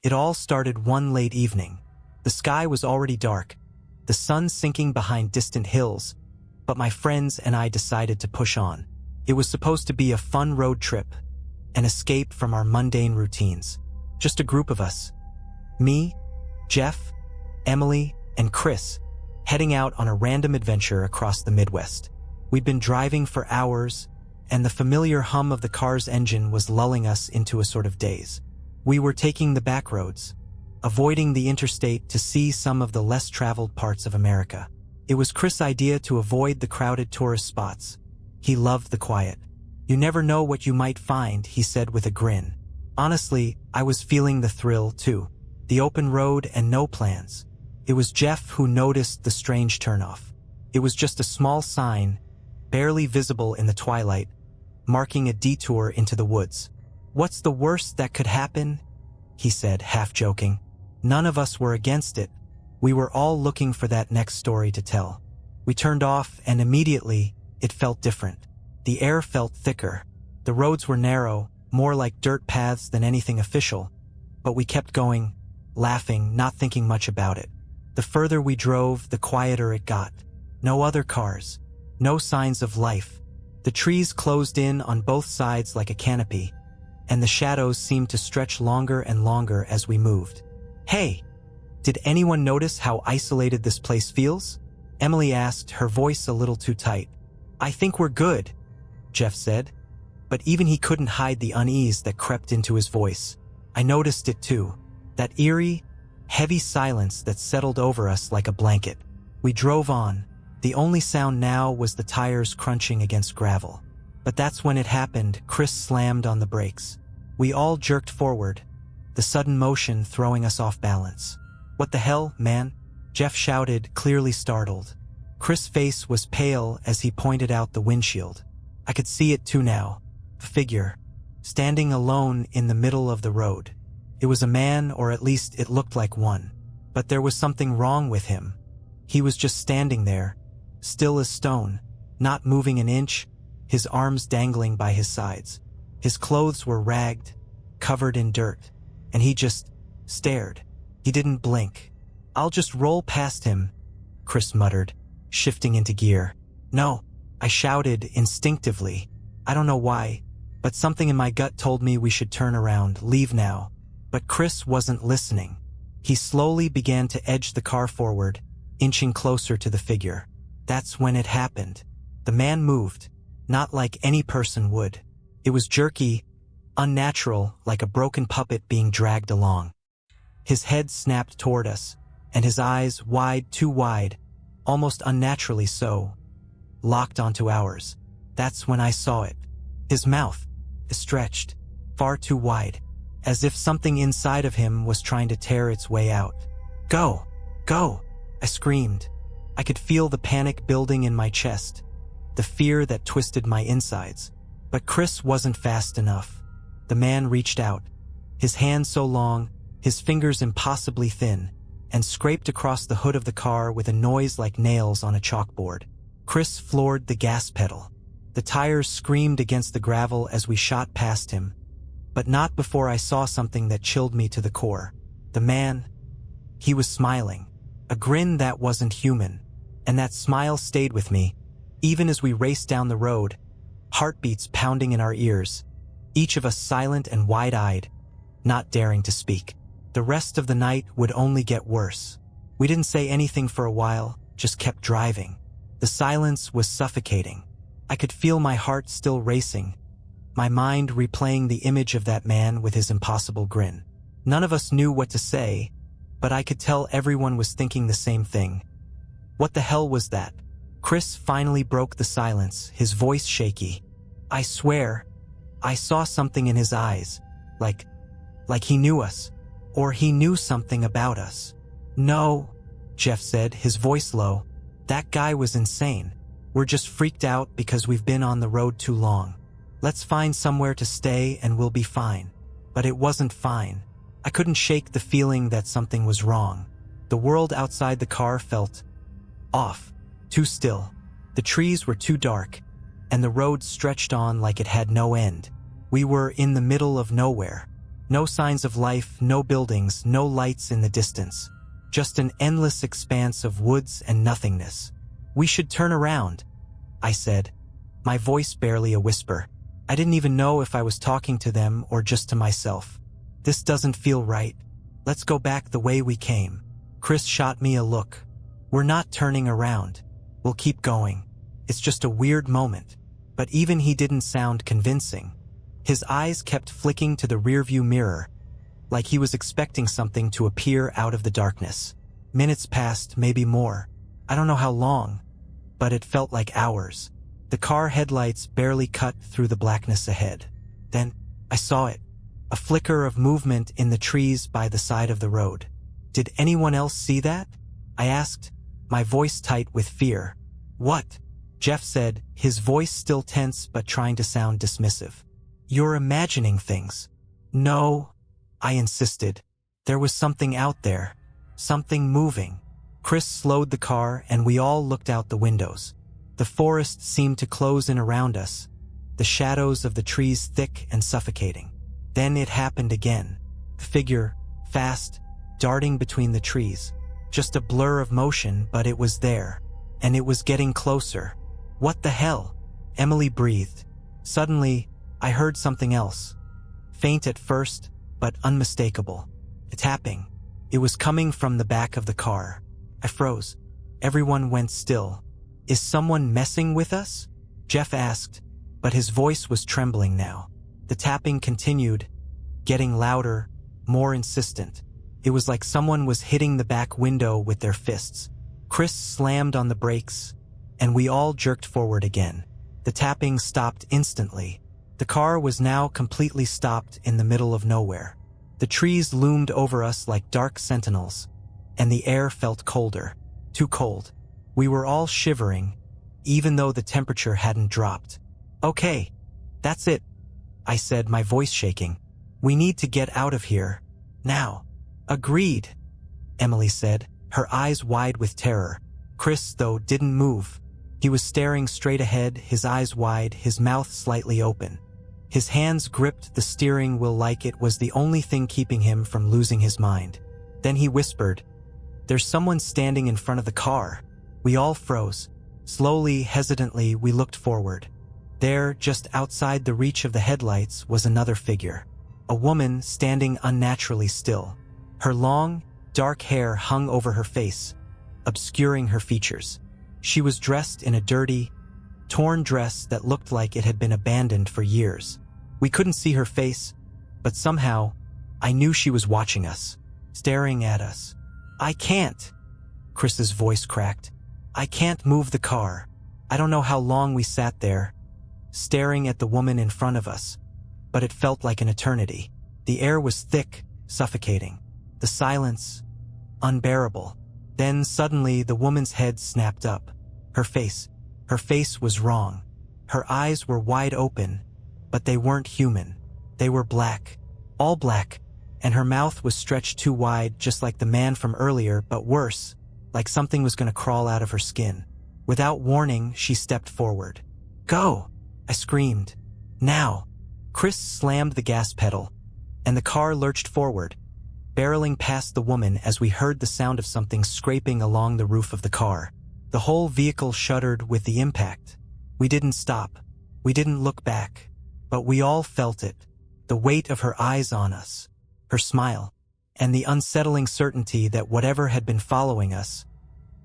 It all started one late evening. The sky was already dark, the sun sinking behind distant hills, but my friends and I decided to push on. It was supposed to be a fun road trip, an escape from our mundane routines. Just a group of us. Me, Jeff, Emily, and Chris, heading out on a random adventure across the Midwest. We'd been driving for hours, and the familiar hum of the car's engine was lulling us into a sort of daze. We were taking the back roads, avoiding the interstate to see some of the less traveled parts of America. It was Chris' idea to avoid the crowded tourist spots. He loved the quiet. "You never know what you might find," he said with a grin. Honestly, I was feeling the thrill too. The open road and no plans. It was Jeff who noticed the strange turnoff. It was just a small sign, barely visible in the twilight, marking a detour into the woods. "What's the worst that could happen?" he said, half joking. None of us were against it. We were all looking for that next story to tell. We turned off, and immediately, it felt different. The air felt thicker. The roads were narrow, more like dirt paths than anything official. But we kept going, laughing, not thinking much about it. The further we drove, the quieter it got. No other cars. No signs of life. The trees closed in on both sides like a canopy, and the shadows seemed to stretch longer and longer as we moved. "Hey, did anyone notice how isolated this place feels?" Emily asked, her voice a little too tight. "I think we're good," Jeff said, but even he couldn't hide the unease that crept into his voice. I noticed it too, that eerie, heavy silence that settled over us like a blanket. We drove on. The only sound now was the tires crunching against gravel. But that's when it happened. Chris slammed on the brakes. We all jerked forward, the sudden motion throwing us off balance. "What the hell, man?" Jeff shouted, clearly startled. Chris' face was pale as he pointed out the windshield. I could see it too now. A figure, standing alone in the middle of the road. It was a man, or at least it looked like one. But there was something wrong with him. He was just standing there, still as stone, not moving an inch, his arms dangling by his sides. His clothes were ragged, covered in dirt, and he just stared. He didn't blink. "I'll just roll past him," Chris muttered, shifting into gear. "No," I shouted instinctively. I don't know why, but something in my gut told me we should turn around, leave now. But Chris wasn't listening. He slowly began to edge the car forward, inching closer to the figure. That's when it happened. The man moved, not like any person would. It was jerky, unnatural, like a broken puppet being dragged along. His head snapped toward us, and his eyes, wide, too wide, almost unnaturally so, locked onto ours. That's when I saw it. His mouth, stretched, far too wide, as if something inside of him was trying to tear its way out. "Go! Go!" I screamed. I could feel the panic building in my chest, the fear that twisted my insides. But Chris wasn't fast enough. The man reached out, his hand so long, his fingers impossibly thin, and scraped across the hood of the car with a noise like nails on a chalkboard. Chris floored the gas pedal. The tires screamed against the gravel as we shot past him, but not before I saw something that chilled me to the core. The man, he was smiling, a grin that wasn't human, and that smile stayed with me, even as we raced down the road, heartbeats pounding in our ears, each of us silent and wide-eyed, not daring to speak. The rest of the night would only get worse. We didn't say anything for a while, just kept driving. The silence was suffocating. I could feel my heart still racing, my mind replaying the image of that man with his impossible grin. None of us knew what to say, but I could tell everyone was thinking the same thing. What the hell was that? Chris finally broke the silence, his voice shaky. I swear, I saw something in his eyes, like he knew us, or he knew something about us. "No," Jeff said, his voice low. "That guy was insane. We're just freaked out because we've been on the road too long. Let's find somewhere to stay and we'll be fine." But it wasn't fine. I couldn't shake the feeling that something was wrong. The world outside the car felt off, too still. The trees were too dark, and the road stretched on like it had no end. We were in the middle of nowhere. No signs of life, no buildings, no lights in the distance. Just an endless expanse of woods and nothingness. "We should turn around," I said, my voice barely a whisper. I didn't even know if I was talking to them or just to myself. "This doesn't feel right. Let's go back the way we came." Chris shot me a look. "We're not turning around. We'll keep going. It's just a weird moment." But even he didn't sound convincing. His eyes kept flicking to the rearview mirror, like he was expecting something to appear out of the darkness. Minutes passed, maybe more. I don't know how long, but it felt like hours. The car headlights barely cut through the blackness ahead. Then, I saw it. A flicker of movement in the trees by the side of the road. "Did anyone else see that?" I asked, my voice tight with fear. "What?" Jeff said, his voice still tense but trying to sound dismissive. "You're imagining things." "No," I insisted. "There was something out there. Something moving." Chris slowed the car and we all looked out the windows. The forest seemed to close in around us, the shadows of the trees thick and suffocating. Then it happened again. The figure, fast, darting between the trees. Just a blur of motion, but it was there. And it was getting closer. "What the hell?" Emily breathed. Suddenly, I heard something else. Faint at first, but unmistakable. A tapping. It was coming from the back of the car. I froze. Everyone went still. "Is someone messing with us?" Jeff asked, but his voice was trembling now. The tapping continued, getting louder, more insistent. It was like someone was hitting the back window with their fists. Chris slammed on the brakes, and we all jerked forward again. The tapping stopped instantly. The car was now completely stopped in the middle of nowhere. The trees loomed over us like dark sentinels, and the air felt colder. Too cold. We were all shivering, even though the temperature hadn't dropped. "Okay, that's it," I said, my voice shaking. "We need to get out of here. Now." "Agreed," Emily said, her eyes wide with terror. Chris, though, didn't move. He was staring straight ahead, his eyes wide, his mouth slightly open. His hands gripped the steering wheel like it was the only thing keeping him from losing his mind. Then he whispered, "There's someone standing in front of the car." We all froze. Slowly, hesitantly, we looked forward. There, just outside the reach of the headlights, was another figure. A woman standing unnaturally still. Her long, dark hair hung over her face, obscuring her features. She was dressed in a dirty, torn dress that looked like it had been abandoned for years. We couldn't see her face, but somehow, I knew she was watching us, staring at us. "I can't," Chris's voice cracked. "I can't move the car." I don't know how long we sat there, staring at the woman in front of us, but it felt like an eternity. The air was thick, suffocating. The silence, unbearable. Then suddenly the woman's head snapped up. Her face was wrong. Her eyes were wide open, but they weren't human. They were black, all black, and her mouth was stretched too wide, just like the man from earlier, but worse, like something was going to crawl out of her skin. Without warning, she stepped forward. "Go!" I screamed. "Now!" Chris slammed the gas pedal, and the car lurched forward, barreling past the woman as we heard the sound of something scraping along the roof of the car. The whole vehicle shuddered with the impact. We didn't stop. We didn't look back. But we all felt it. The weight of her eyes on us, her smile, and the unsettling certainty that whatever had been following us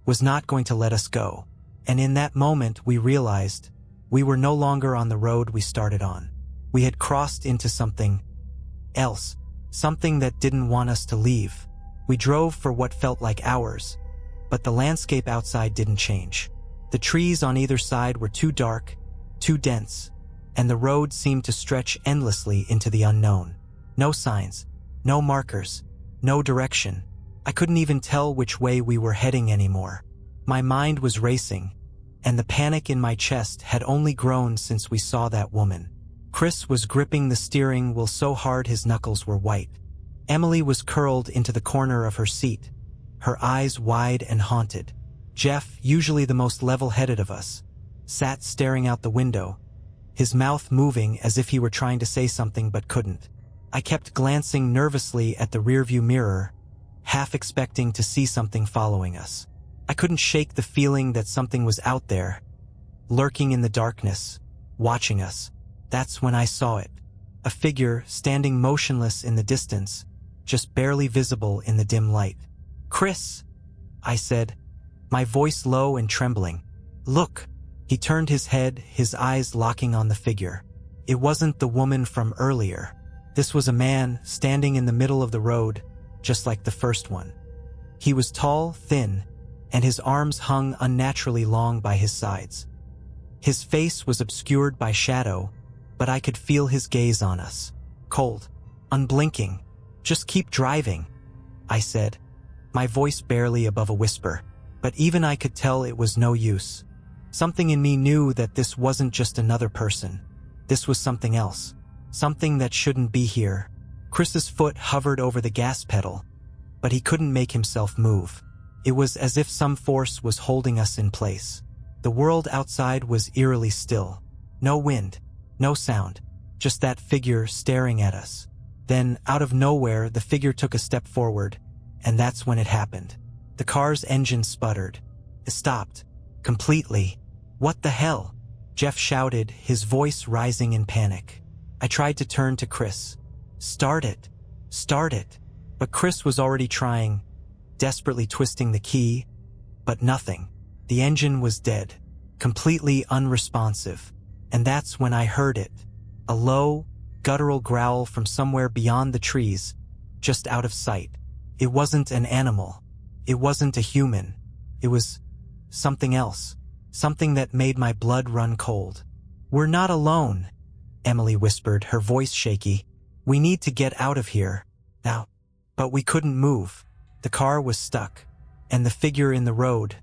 was not going to let us go. And in that moment we realized we were no longer on the road we started on. We had crossed into something else, something that didn't want us to leave. We drove for what felt like hours, but the landscape outside didn't change. The trees on either side were too dark, too dense, and the road seemed to stretch endlessly into the unknown. No signs, no markers, no direction. I couldn't even tell which way we were heading anymore. My mind was racing, and the panic in my chest had only grown since we saw that woman. Chris was gripping the steering wheel so hard his knuckles were white. Emily was curled into the corner of her seat, her eyes wide and haunted. Jeff, usually the most level-headed of us, sat staring out the window, his mouth moving as if he were trying to say something but couldn't. I kept glancing nervously at the rearview mirror, half expecting to see something following us. I couldn't shake the feeling that something was out there, lurking in the darkness, watching us. That's when I saw it. A figure standing motionless in the distance, just barely visible in the dim light. "Chris," I said, my voice low and trembling. "Look." He turned his head, his eyes locking on the figure. It wasn't the woman from earlier. This was a man standing in the middle of the road, just like the first one. He was tall, thin, and his arms hung unnaturally long by his sides. His face was obscured by shadow, but I could feel his gaze on us. Cold, unblinking. "Just keep driving," I said, my voice barely above a whisper. But even I could tell it was no use. Something in me knew that this wasn't just another person. This was something else. Something that shouldn't be here. Chris's foot hovered over the gas pedal, but he couldn't make himself move. It was as if some force was holding us in place. The world outside was eerily still. No wind, no sound, just that figure staring at us. Then, out of nowhere, the figure took a step forward, and that's when it happened. The car's engine sputtered. It stopped. Completely. "What the hell?" Jeff shouted, his voice rising in panic. I tried to turn to Chris. Start it. Start it." But Chris was already trying, desperately twisting the key, but nothing. The engine was dead, completely unresponsive. And that's when I heard it. A low, guttural growl from somewhere beyond the trees, just out of sight. It wasn't an animal. It wasn't a human. It was something else. Something that made my blood run cold. "We're not alone," Emily whispered, her voice shaky. "We need to get out of here. Now." But we couldn't move. The car was stuck. And the figure in the road,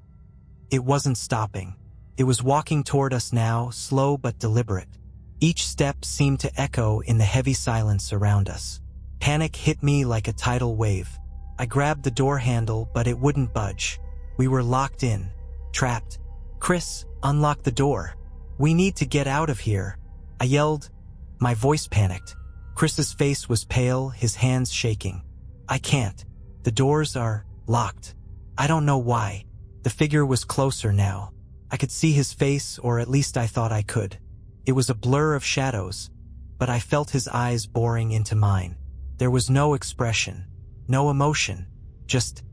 it wasn't stopping. It was walking toward us now, slow but deliberate. Each step seemed to echo in the heavy silence around us. Panic hit me like a tidal wave. I grabbed the door handle, but it wouldn't budge. We were locked in, trapped. "Chris, unlock the door. We need to get out of here," I yelled. My voice panicked. Chris's face was pale, his hands shaking. "I can't. The doors are locked." I don't know why. The figure was closer now. I could see his face, or at least I thought I could. It was a blur of shadows, but I felt his eyes boring into mine. There was no expression, no emotion, just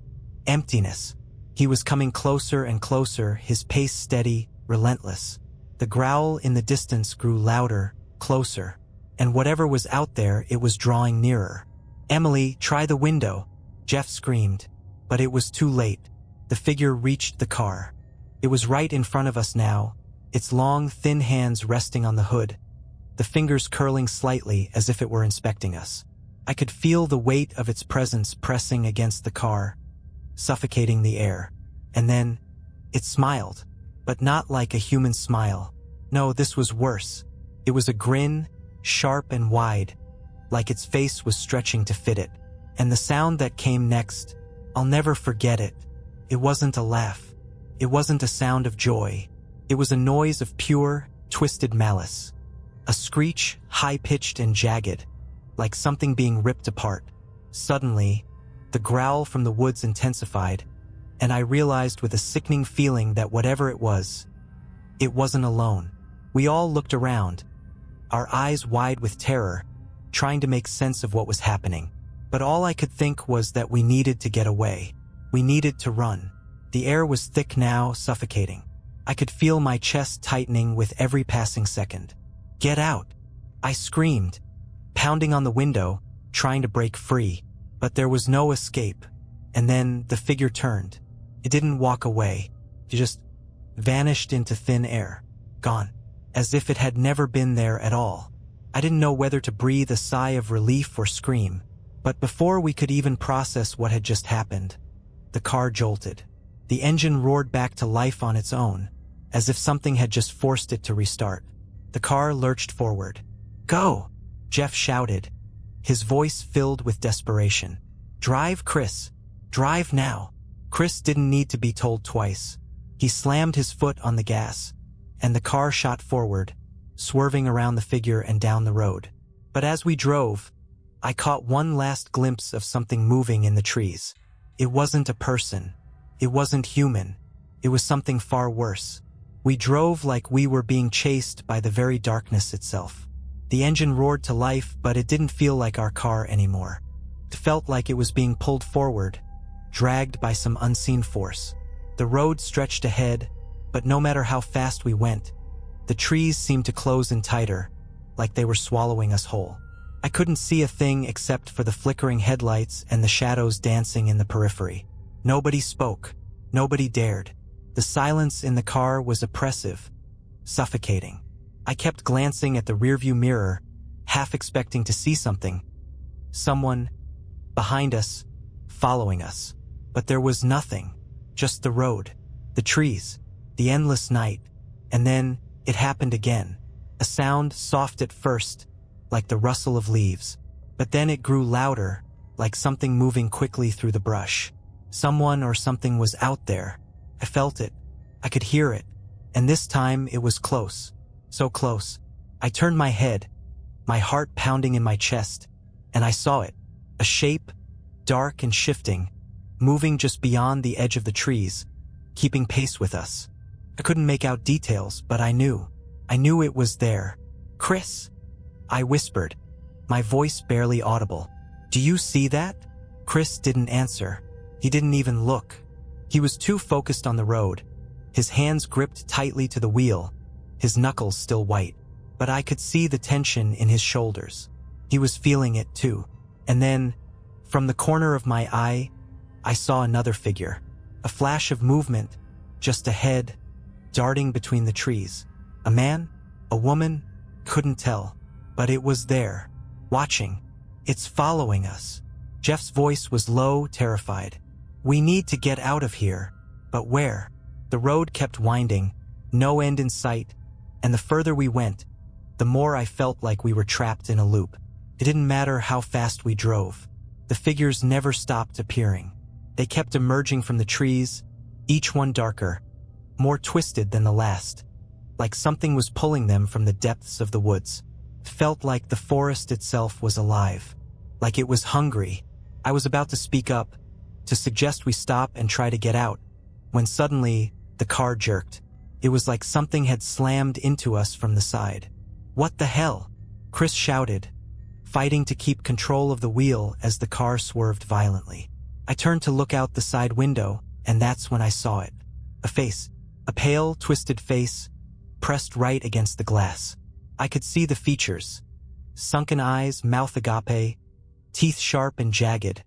emptiness. He was coming closer and closer, his pace steady, relentless. The growl in the distance grew louder, closer, and whatever was out there, it was drawing nearer. "Emily, try the window," Jeff screamed, but it was too late. The figure reached the car. It was right in front of us now, its long, thin hands resting on the hood, the fingers curling slightly as if it were inspecting us. I could feel the weight of its presence pressing against the car, suffocating the air. And then, it smiled, but not like a human smile. No, this was worse. It was a grin, sharp and wide, like its face was stretching to fit it. And the sound that came next, I'll never forget it. It wasn't a laugh. It wasn't a sound of joy. It was a noise of pure, twisted malice. A screech, high-pitched and jagged, like something being ripped apart. Suddenly, the growl from the woods intensified, and I realized with a sickening feeling that whatever it wasn't alone. We all looked around, our eyes wide with terror, trying to make sense of what was happening. But all I could think was that we needed to get away. We needed to run. The air was thick now, suffocating. I could feel my chest tightening with every passing second. "Get out!" I screamed, pounding on the window, trying to break free. But there was no escape. And then the figure turned. It didn't walk away. It just vanished into thin air. Gone. As if it had never been there at all. I didn't know whether to breathe a sigh of relief or scream. But before we could even process what had just happened, the car jolted. The engine roared back to life on its own, as if something had just forced it to restart. The car lurched forward. "Go!" Jeff shouted, his voice filled with desperation. "Drive, Chris. Drive now." Chris didn't need to be told twice. He slammed his foot on the gas, and the car shot forward, swerving around the figure and down the road. But as we drove, I caught one last glimpse of something moving in the trees. It wasn't a person. It wasn't human. It was something far worse. We drove like we were being chased by the very darkness itself. The engine roared to life, but it didn't feel like our car anymore. It felt like it was being pulled forward, dragged by some unseen force. The road stretched ahead, but no matter how fast we went, the trees seemed to close in tighter, like they were swallowing us whole. I couldn't see a thing except for the flickering headlights and the shadows dancing in the periphery. Nobody spoke. Nobody dared. The silence in the car was oppressive, suffocating. I kept glancing at the rearview mirror, half expecting to see something. Someone behind us, following us. But there was nothing. Just the road, the trees, the endless night. And then it happened again. A sound soft at first, like the rustle of leaves. But then it grew louder, like something moving quickly through the brush. Someone or something was out there. I felt it. I could hear it. And this time it was close. So close. I turned my head, my heart pounding in my chest, and I saw it. A shape, dark and shifting, moving just beyond the edge of the trees, keeping pace with us. I couldn't make out details, but I knew. I knew it was there. "Chris," I whispered, my voice barely audible. "Do you see that?" Chris didn't answer. He didn't even look. He was too focused on the road, his hands gripped tightly to the wheel, his knuckles still white. But I could see the tension in his shoulders. He was feeling it too. And then, from the corner of my eye, I saw another figure. A flash of movement, just ahead, darting between the trees. A man? A woman? Couldn't tell. But it was there, watching. "It's following us." Jeff's voice was low, terrified. "We need to get out of here." But where? The road kept winding, no end in sight, and the further we went, the more I felt like we were trapped in a loop. It didn't matter how fast we drove. The figures never stopped appearing. They kept emerging from the trees, each one darker, more twisted than the last, like something was pulling them from the depths of the woods. It felt like the forest itself was alive, like it was hungry. I was about to speak up, to suggest we stop and try to get out, when suddenly the car jerked. It was like something had slammed into us from the side. "What the hell?" Chris shouted, fighting to keep control of the wheel as the car swerved violently. I turned to look out the side window, and that's when I saw it. A face, a pale, twisted face, pressed right against the glass. I could see the features. Sunken eyes, mouth agape, teeth sharp and jagged,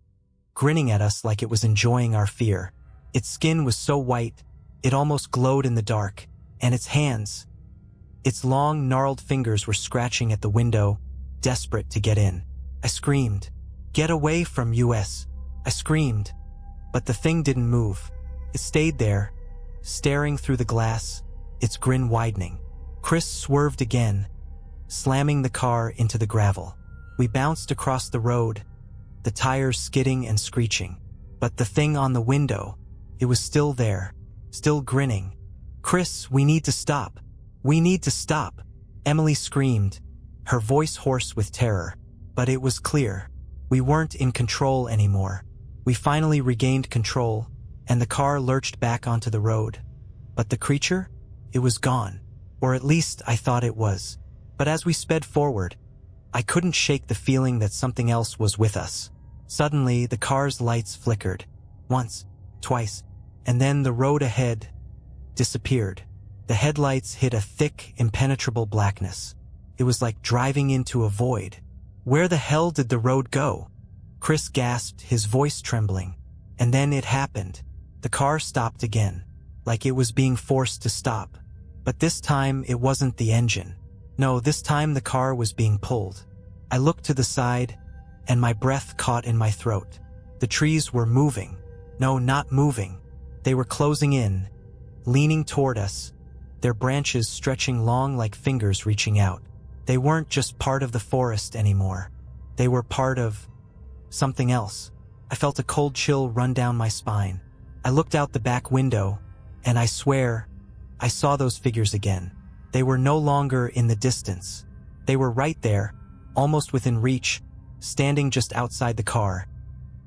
grinning at us like it was enjoying our fear. Its skin was so white, it almost glowed in the dark, and its hands, its long, gnarled fingers were scratching at the window, desperate to get in. I screamed, "Get away from us!" I screamed, but the thing didn't move. It stayed there, staring through the glass, its grin widening. Chris swerved again, slamming the car into the gravel. We bounced across the road, the tires skidding and screeching. But the thing on the window, it was still there, still grinning. "Chris, we need to stop. We need to stop," Emily screamed, her voice hoarse with terror. But it was clear. We weren't in control anymore. We finally regained control, and the car lurched back onto the road. But the creature? It was gone. Or at least I thought it was. But as we sped forward, I couldn't shake the feeling that something else was with us. Suddenly, the car's lights flickered. Once, twice, and then the road ahead disappeared. The headlights hit a thick, impenetrable blackness. It was like driving into a void. Where the hell did the road go? Chris gasped, his voice trembling. And then it happened. The car stopped again, like it was being forced to stop. But this time, it wasn't the engine. No, this time the car was being pulled. I looked to the side, and my breath caught in my throat. The trees were moving. No, not moving. They were closing in, leaning toward us, their branches stretching long like fingers reaching out. They weren't just part of the forest anymore. They were part of something else. I felt a cold chill run down my spine. I looked out the back window, and I swear, I saw those figures again. They were no longer in the distance. They were right there, almost within reach, standing just outside the car,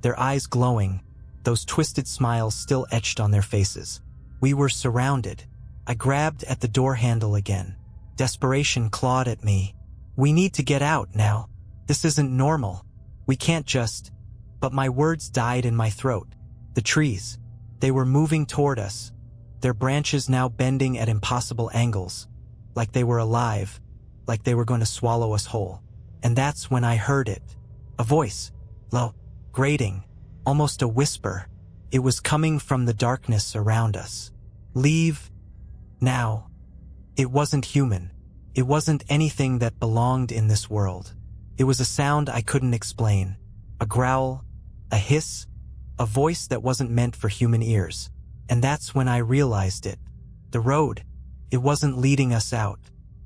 their eyes glowing, those twisted smiles still etched on their faces. We were surrounded. I grabbed at the door handle again. Desperation clawed at me. We need to get out now. This isn't normal. We can't just... But my words died in my throat. The trees. They were moving toward us, their branches now bending at impossible angles, like they were alive, like they were going to swallow us whole. And that's when I heard it. A voice. Low. Grating. Almost a whisper. It was coming from the darkness around us. Leave. Now. It wasn't human. It wasn't anything that belonged in this world. It was a sound I couldn't explain. A growl. A hiss. A voice that wasn't meant for human ears. And that's when I realized it. The road. It wasn't leading us out.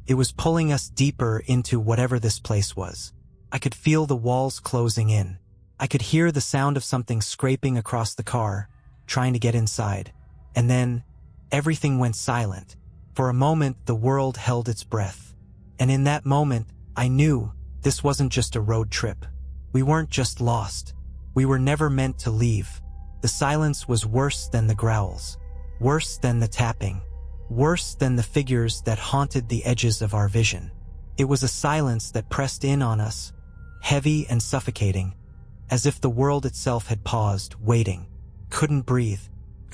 It was pulling us deeper into whatever this place was. I could feel the walls closing in. I could hear the sound of something scraping across the car, trying to get inside. And then, everything went silent. For a moment, the world held its breath. And in that moment, I knew this wasn't just a road trip. We weren't just lost. We were never meant to leave. The silence was worse than the growls, worse than the tapping, worse than the figures that haunted the edges of our vision. It was a silence that pressed in on us, heavy and suffocating, as if the world itself had paused, waiting. Couldn't breathe,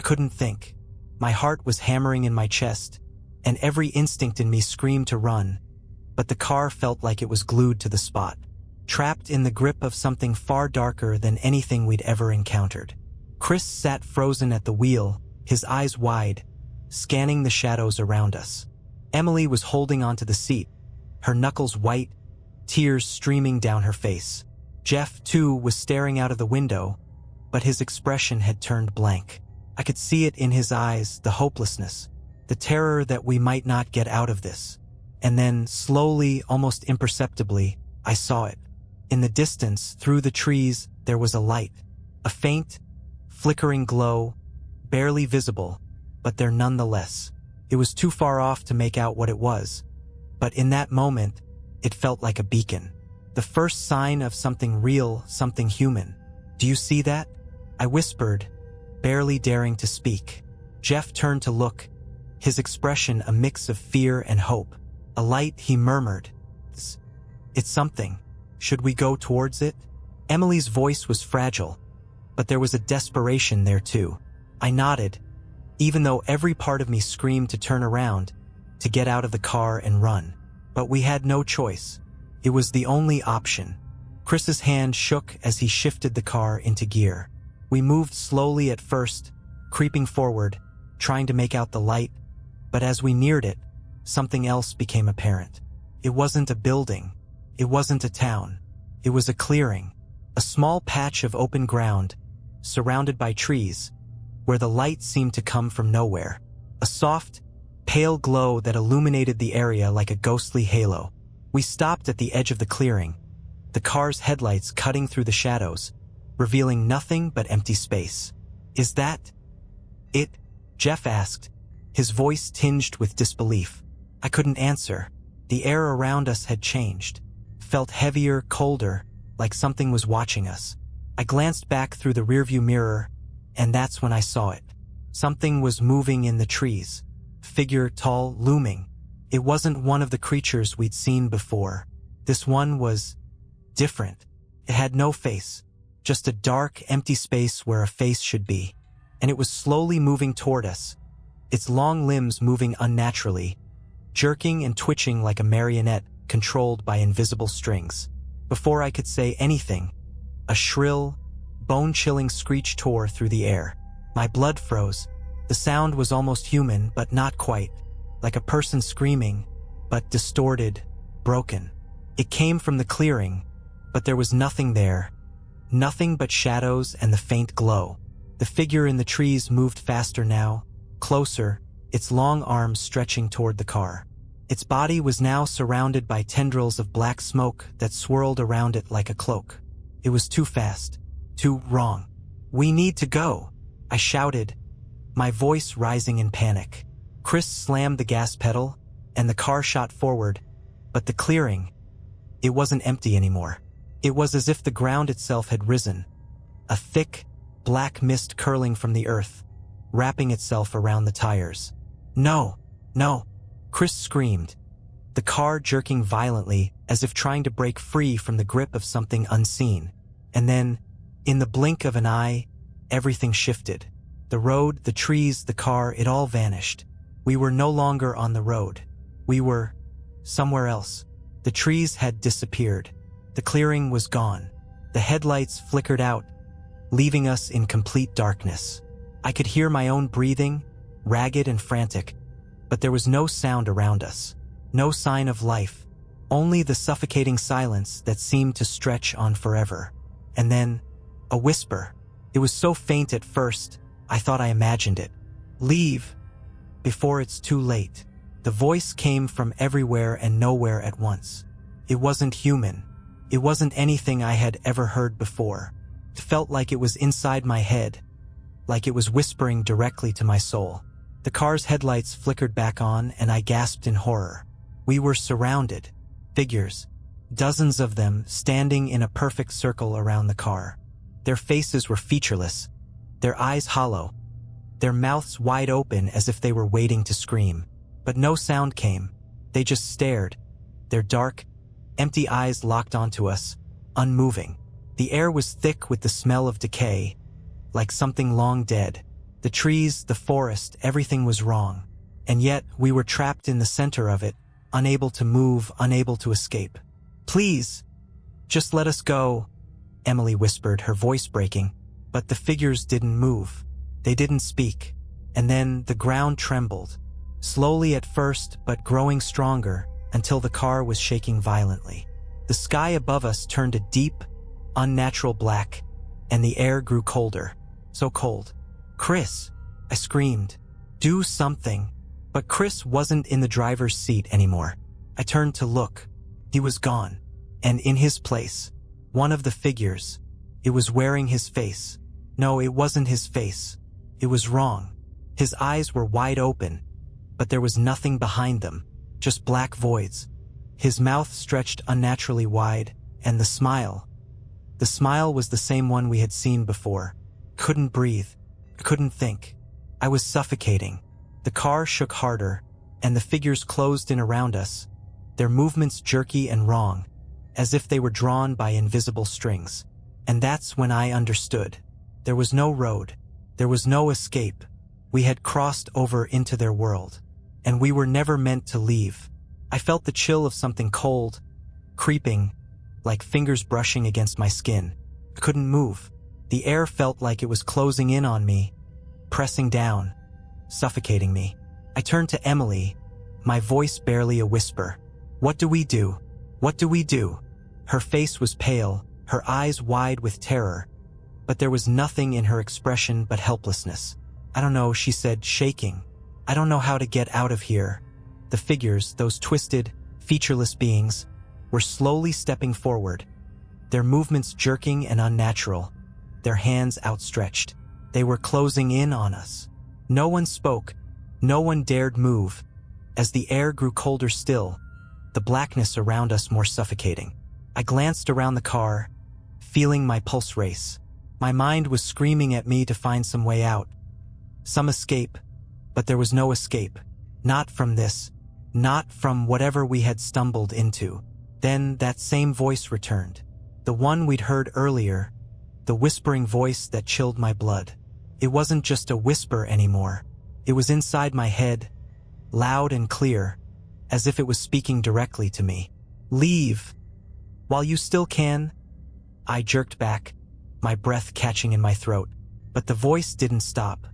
couldn't think. My heart was hammering in my chest, and every instinct in me screamed to run, but the car felt like it was glued to the spot, trapped in the grip of something far darker than anything we'd ever encountered. Chris sat frozen at the wheel, his eyes wide, scanning the shadows around us. Emily was holding onto the seat, her knuckles white, tears streaming down her face. Jeff, too, was staring out of the window, but his expression had turned blank. I could see it in his eyes, the hopelessness, the terror that we might not get out of this. And then, slowly, almost imperceptibly, I saw it. In the distance, through the trees, there was a light. A faint, flickering glow, barely visible, but there nonetheless. It was too far off to make out what it was, but in that moment, it felt like a beacon. The first sign of something real, something human. Do you see that? I whispered, barely daring to speak. Jeff turned to look, his expression a mix of fear and hope. A light, he murmured. It's something. Should we go towards it? Emily's voice was fragile, but there was a desperation there too. I nodded, even though every part of me screamed to turn around, to get out of the car and run. But we had no choice. It was the only option. Chris's hand shook as he shifted the car into gear. We moved slowly at first, creeping forward, trying to make out the light, but as we neared it, something else became apparent. It wasn't a building. It wasn't a town. It was a clearing, a small patch of open ground, surrounded by trees, where the light seemed to come from nowhere. A soft, pale glow that illuminated the area like a ghostly halo. We stopped at the edge of the clearing, the car's headlights cutting through the shadows, revealing nothing but empty space. Is that it? Jeff asked, his voice tinged with disbelief. I couldn't answer. The air around us had changed, felt heavier, colder, like something was watching us. I glanced back through the rearview mirror, and that's when I saw it. Something was moving in the trees, figure tall, looming. It wasn't one of the creatures we'd seen before. This one was different. It had no face, just a dark, empty space where a face should be. And it was slowly moving toward us, its long limbs moving unnaturally, jerking and twitching like a marionette controlled by invisible strings. Before I could say anything, a shrill, bone-chilling screech tore through the air. My blood froze. The sound was almost human, but not quite, like a person screaming, but distorted, broken. It came from the clearing, but there was nothing there. Nothing but shadows and the faint glow. The figure in the trees moved faster now, closer, its long arms stretching toward the car. Its body was now surrounded by tendrils of black smoke that swirled around it like a cloak. It was too fast, too wrong. We need to go, I shouted, my voice rising in panic. Chris slammed the gas pedal, and the car shot forward, but the clearing, it wasn't empty anymore. It was as if the ground itself had risen, a thick, black mist curling from the earth, wrapping itself around the tires. "No, no," Chris screamed, the car jerking violently as if trying to break free from the grip of something unseen. And then, in the blink of an eye, everything shifted. The road, the trees, the car, it all vanished. We were no longer on the road. We were somewhere else. The trees had disappeared. The clearing was gone. The headlights flickered out, leaving us in complete darkness. I could hear my own breathing, ragged and frantic, but there was no sound around us. No sign of life, only the suffocating silence that seemed to stretch on forever. And then, a whisper. It was so faint at first, I thought I imagined it. "Leave, before it's too late." The voice came from everywhere and nowhere at once. It wasn't human. It wasn't anything I had ever heard before. It felt like it was inside my head, like it was whispering directly to my soul. The car's headlights flickered back on, and I gasped in horror. We were surrounded. Figures, dozens of them standing in a perfect circle around the car. Their faces were featureless, their eyes hollow, their mouths wide open as if they were waiting to scream. But no sound came. They just stared, their dark, empty eyes locked onto us, unmoving. The air was thick with the smell of decay, like something long dead. The trees, the forest, everything was wrong. And yet, we were trapped in the center of it, unable to move, unable to escape. "Please, just let us go," Emily whispered, her voice breaking. But the figures didn't move. They didn't speak. And then the ground trembled, slowly at first, but growing stronger, until the car was shaking violently. The sky above us turned a deep, unnatural black, and the air grew colder. So cold. "Chris," I screamed. "Do something." But Chris wasn't in the driver's seat anymore. I turned to look. He was gone. And in his place, one of the figures. It was wearing his face. No, it wasn't his face. It was wrong. His eyes were wide open, but there was nothing behind them, just black voids. His mouth stretched unnaturally wide, and the smile was the same one we had seen before. Couldn't breathe. Couldn't think. I was suffocating. The car shook harder, and the figures closed in around us, their movements jerky and wrong, as if they were drawn by invisible strings. And that's when I understood. There was no road. There was no escape. We had crossed over into their world, and we were never meant to leave. I felt the chill of something cold, creeping, like fingers brushing against my skin. I couldn't move. The air felt like it was closing in on me, pressing down, suffocating me. I turned to Emily, my voice barely a whisper. "What do we do? What do we do?" Her face was pale, her eyes wide with terror, but there was nothing in her expression but helplessness. "I don't know," she said, shaking. "I don't know how to get out of here." The figures, those twisted, featureless beings, were slowly stepping forward, their movements jerking and unnatural, their hands outstretched. They were closing in on us. No one spoke. No one dared move. As the air grew colder still, the blackness around us more suffocating. I glanced around the car, feeling my pulse race. My mind was screaming at me to find some way out, some escape, but there was no escape. Not from this, not from whatever we had stumbled into. Then that same voice returned, the one we'd heard earlier, the whispering voice that chilled my blood. It wasn't just a whisper anymore. It was inside my head, loud and clear, as if it was speaking directly to me. "Leave, while you still can." I jerked back, my breath catching in my throat. But the voice didn't stop.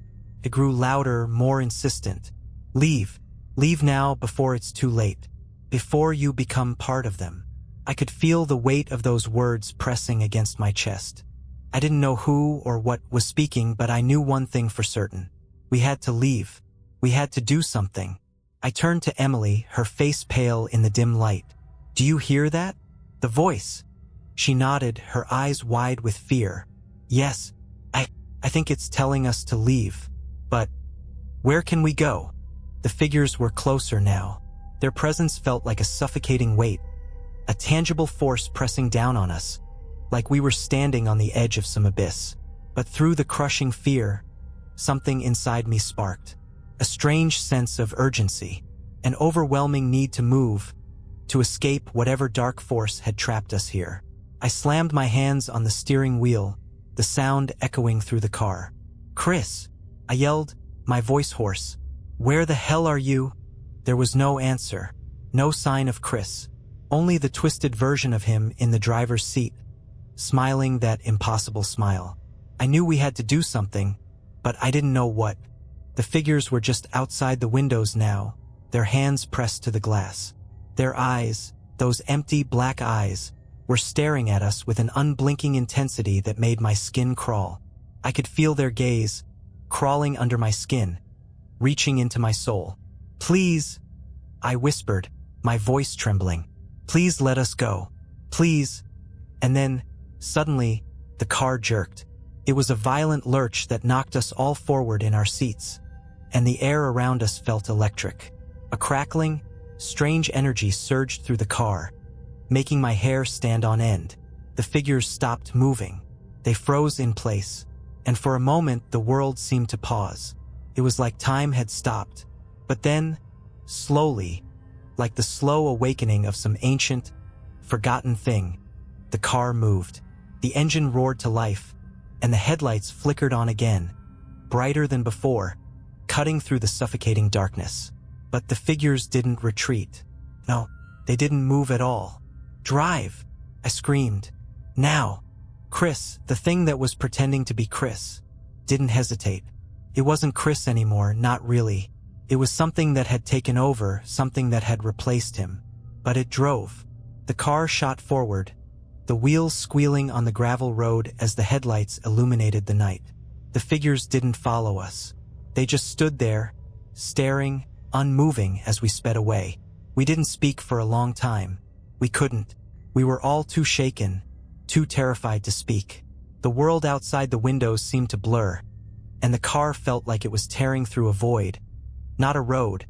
It grew louder, more insistent. "Leave. Leave now before it's too late. Before you become part of them." I could feel the weight of those words pressing against my chest. I didn't know who or what was speaking, but I knew one thing for certain. We had to leave. We had to do something. I turned to Emily, her face pale in the dim light. "Do you hear that? The voice." She nodded, her eyes wide with fear. "Yes, I think it's telling us to leave. But where can we go?" The figures were closer now. Their presence felt like a suffocating weight, a tangible force pressing down on us, like we were standing on the edge of some abyss. But through the crushing fear, something inside me sparked. A strange sense of urgency, an overwhelming need to move, to escape whatever dark force had trapped us here. I slammed my hands on the steering wheel, the sound echoing through the car. "Chris!" I yelled, my voice hoarse. "Where the hell are you?" There was no answer, no sign of Chris, only the twisted version of him in the driver's seat, smiling that impossible smile. I knew we had to do something, but I didn't know what. The figures were just outside the windows now, their hands pressed to the glass. Their eyes, those empty black eyes, were staring at us with an unblinking intensity that made my skin crawl. I could feel their gaze, crawling under my skin, reaching into my soul. "Please," I whispered, my voice trembling. "Please let us go. Please." And then, suddenly, the car jerked. It was a violent lurch that knocked us all forward in our seats, and the air around us felt electric. A crackling, strange energy surged through the car, making my hair stand on end. The figures stopped moving. They froze in place, and for a moment the world seemed to pause. It was like time had stopped. But then, slowly, like the slow awakening of some ancient, forgotten thing, the car moved. The engine roared to life, and the headlights flickered on again, brighter than before, cutting through the suffocating darkness. But the figures didn't retreat. No, they didn't move at all. "Drive!" I screamed. "Now!" Chris, the thing that was pretending to be Chris, didn't hesitate. It wasn't Chris anymore, not really. It was something that had taken over, something that had replaced him. But it drove. The car shot forward, the wheels squealing on the gravel road as the headlights illuminated the night. The figures didn't follow us. They just stood there, staring, unmoving as we sped away. We didn't speak for a long time. We couldn't. We were all too shaken, too terrified to speak. The world outside the windows seemed to blur, and the car felt like it was tearing through a void. Not a road,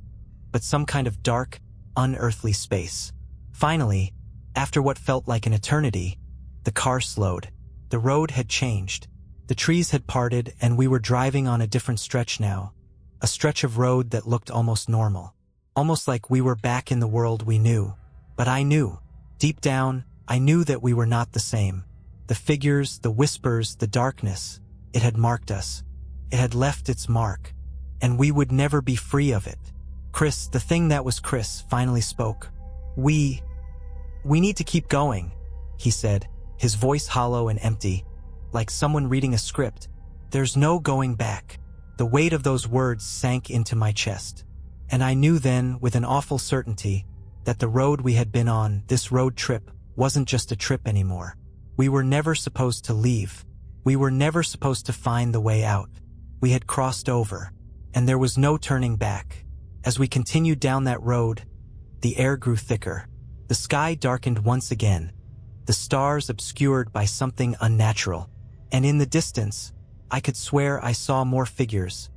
but some kind of dark, unearthly space. Finally, after what felt like an eternity, the car slowed. The road had changed. The trees had parted, and we were driving on a different stretch now. A stretch of road that looked almost normal. Almost like we were back in the world we knew. But I knew. Deep down, I knew that we were not the same. The figures, the whispers, the darkness, it had marked us. It had left its mark, and we would never be free of it. Chris, the thing that was Chris, finally spoke. We need to keep going," he said, his voice hollow and empty, like someone reading a script. "There's no going back." The weight of those words sank into my chest, and I knew then, with an awful certainty, that the road we had been on, this road trip, wasn't just a trip anymore. We were never supposed to leave. We were never supposed to find the way out. We had crossed over, and there was no turning back. As we continued down that road, the air grew thicker. The sky darkened once again, the stars obscured by something unnatural, and in the distance, I could swear I saw more figures,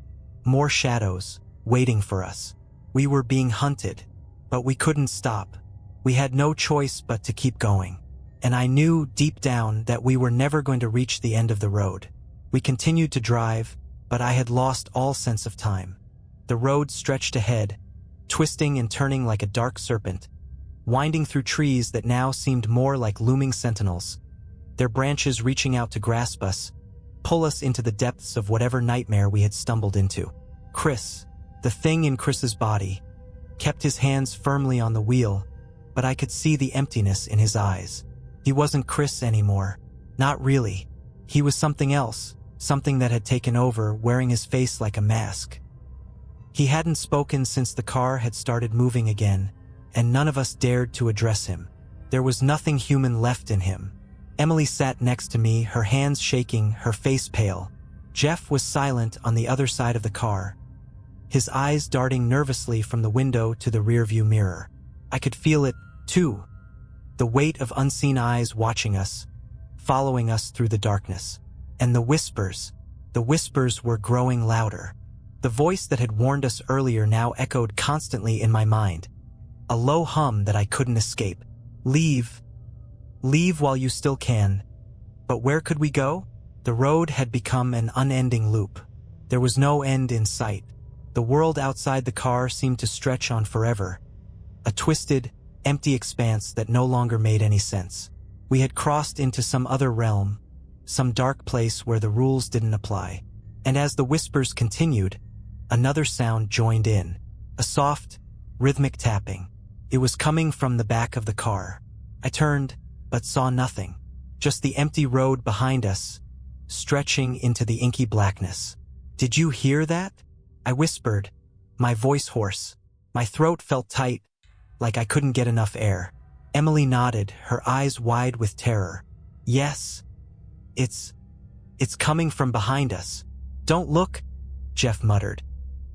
more shadows, waiting for us. We were being hunted, but we couldn't stop. We had no choice but to keep going, and I knew deep down that we were never going to reach the end of the road. We continued to drive, but I had lost all sense of time. The road stretched ahead, twisting and turning like a dark serpent, winding through trees that now seemed more like looming sentinels, their branches reaching out to grasp us, pull us into the depths of whatever nightmare we had stumbled into. Chris, the thing in Chris's body, kept his hands firmly on the wheel, but I could see the emptiness in his eyes. He wasn't Chris anymore. Not really. He was something else, something that had taken over, wearing his face like a mask. He hadn't spoken since the car had started moving again, and none of us dared to address him. There was nothing human left in him. Emily sat next to me, her hands shaking, her face pale. Jeff was silent on the other side of the car, his eyes darting nervously from the window to the rearview mirror. I could feel it, too, the weight of unseen eyes watching us, following us through the darkness. And the whispers were growing louder. The voice that had warned us earlier now echoed constantly in my mind, a low hum that I couldn't escape. Leave while you still can. But where could we go? The road had become an unending loop. There was no end in sight. The world outside the car seemed to stretch on forever, a twisted, empty expanse that no longer made any sense. We had crossed into some other realm, some dark place where the rules didn't apply. And as the whispers continued, another sound joined in, a soft, rhythmic tapping. It was coming from the back of the car. I turned, but saw nothing, just the empty road behind us, stretching into the inky blackness. "Did you hear that?" I whispered, my voice hoarse. My throat felt tight, like I couldn't get enough air. Emily nodded, her eyes wide with terror. "Yes, it's coming from behind us." "Don't look," Jeff muttered.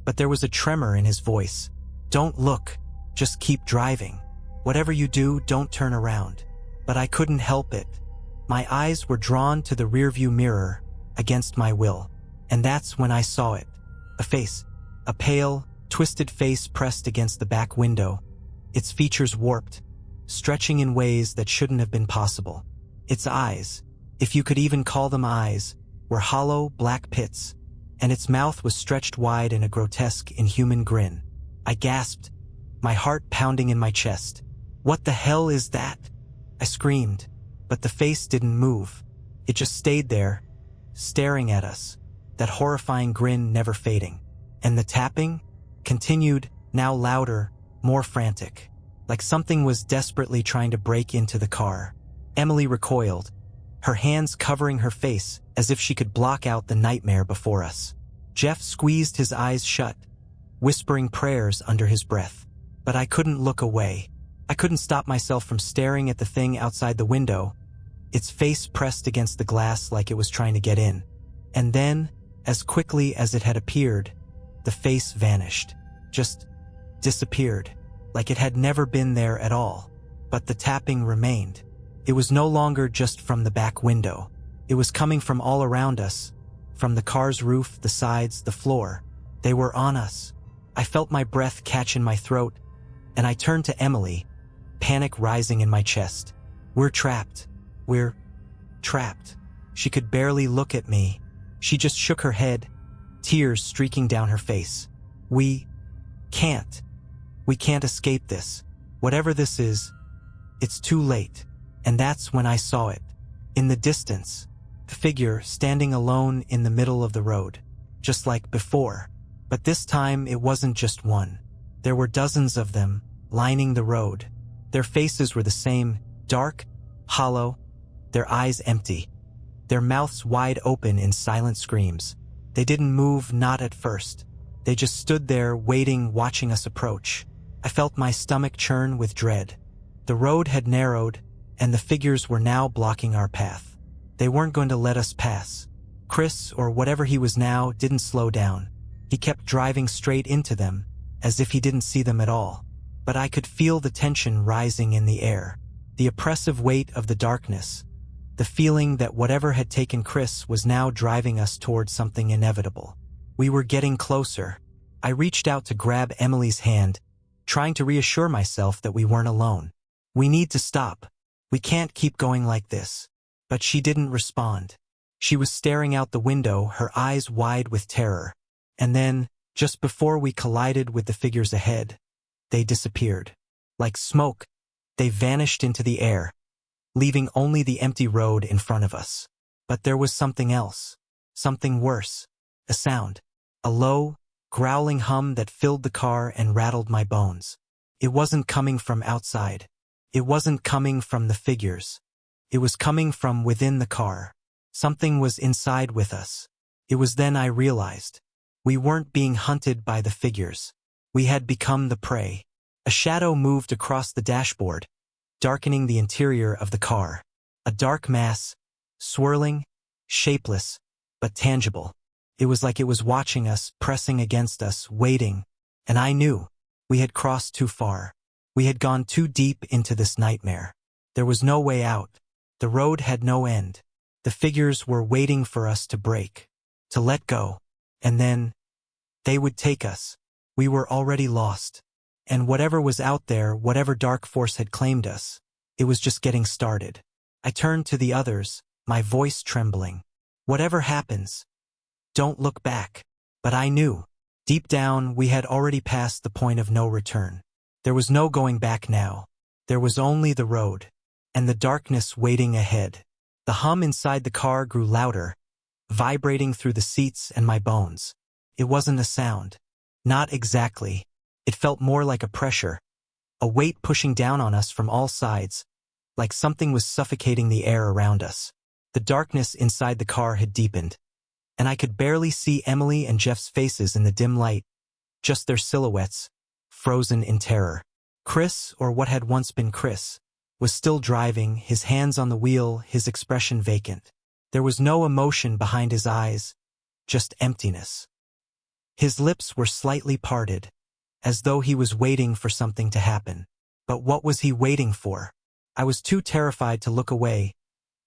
But there was a tremor in his voice. "Don't look, just keep driving. Whatever you do, don't turn around." But I couldn't help it. My eyes were drawn to the rearview mirror, against my will. And that's when I saw it. A face. A pale, twisted face pressed against the back window. Its features warped, stretching in ways that shouldn't have been possible. Its eyes, if you could even call them eyes, were hollow, black pits, and its mouth was stretched wide in a grotesque, inhuman grin. I gasped, my heart pounding in my chest. "What the hell is that?" I screamed, but the face didn't move. It just stayed there, staring at us, that horrifying grin never fading. And the tapping continued, now louder, more frantic, like something was desperately trying to break into the car. Emily recoiled, her hands covering her face as if she could block out the nightmare before us. Jeff squeezed his eyes shut, whispering prayers under his breath. But I couldn't look away. I couldn't stop myself from staring at the thing outside the window, its face pressed against the glass like it was trying to get in. And then, as quickly as it had appeared, the face vanished, just disappeared, like it had never been there at all. But the tapping remained. It was no longer just from the back window. It was coming from all around us, from the car's roof, the sides, the floor. They were on us. I felt my breath catch in my throat, and I turned to Emily, panic rising in my chest. "We're trapped. We're trapped." She could barely look at me. She just shook her head, tears streaking down her face. We can't escape this. Whatever this is, it's too late." And that's when I saw it. In the distance, the figure standing alone in the middle of the road, just like before. But this time it wasn't just one. There were dozens of them, lining the road. Their faces were the same, dark, hollow, their eyes empty, their mouths wide open in silent screams. They didn't move, not at first. They just stood there, waiting, watching us approach. I felt my stomach churn with dread. The road had narrowed, and the figures were now blocking our path. They weren't going to let us pass. Chris, or whatever he was now, didn't slow down. He kept driving straight into them, as if he didn't see them at all. But I could feel the tension rising in the air, the oppressive weight of the darkness, the feeling that whatever had taken Chris was now driving us toward something inevitable. We were getting closer. I reached out to grab Emily's hand, trying to reassure myself that we weren't alone. "We need to stop. We can't keep going like this." But she didn't respond. She was staring out the window, her eyes wide with terror. And then, just before we collided with the figures ahead, they disappeared. Like smoke, they vanished into the air, leaving only the empty road in front of us. But there was something else, something worse, a sound, a low, growling hum that filled the car and rattled my bones. It wasn't coming from outside. It wasn't coming from the figures. It was coming from within the car. Something was inside with us. It was then I realized. We weren't being hunted by the figures. We had become the prey. A shadow moved across the dashboard, darkening the interior of the car. A dark mass, swirling, shapeless, but tangible. It was like it was watching us, pressing against us, waiting. And I knew. We had crossed too far. We had gone too deep into this nightmare. There was no way out. The road had no end. The figures were waiting for us to break, to let go. And then, they would take us. We were already lost. And whatever was out there, whatever dark force had claimed us, it was just getting started. I turned to the others, my voice trembling. Whatever happens, don't look back. But I knew. Deep down, we had already passed the point of no return. There was no going back now. There was only the road, and the darkness waiting ahead. The hum inside the car grew louder, vibrating through the seats and my bones. It wasn't a sound. Not exactly. It felt more like a pressure, a weight pushing down on us from all sides, like something was suffocating the air around us. The darkness inside the car had deepened, and I could barely see Emily and Jeff's faces in the dim light, just their silhouettes, frozen in terror. Chris, or what had once been Chris, was still driving, his hands on the wheel, his expression vacant. There was no emotion behind his eyes, just emptiness. His lips were slightly parted, as though he was waiting for something to happen. But what was he waiting for? I was too terrified to look away,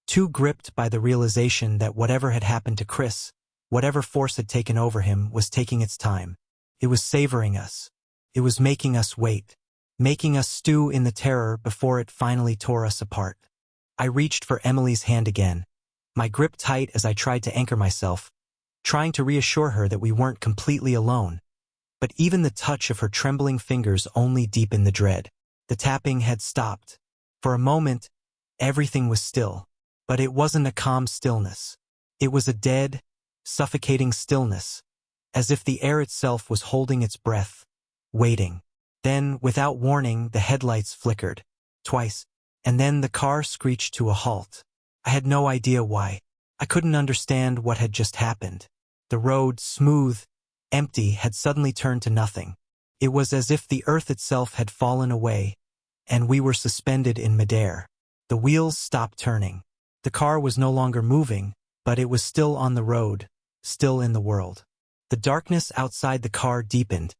too gripped by the realization that whatever had happened to Chris, whatever force had taken over him, was taking its time. It was savoring us. It was making us wait, making us stew in the terror before it finally tore us apart. I reached for Emily's hand again, my grip tight as I tried to anchor myself, trying to reassure her that we weren't completely alone. But even the touch of her trembling fingers only deepened the dread. The tapping had stopped. For a moment, everything was still. But it wasn't a calm stillness. It was a dead, suffocating stillness, as if the air itself was holding its breath, waiting. Then, without warning, the headlights flickered, twice, and then the car screeched to a halt. I had no idea why. I couldn't understand what had just happened. The road, smooth, empty, had suddenly turned to nothing. It was as if the earth itself had fallen away, and we were suspended in midair. The wheels stopped turning. The car was no longer moving, but it was still on the road, still in the world. The darkness outside the car deepened,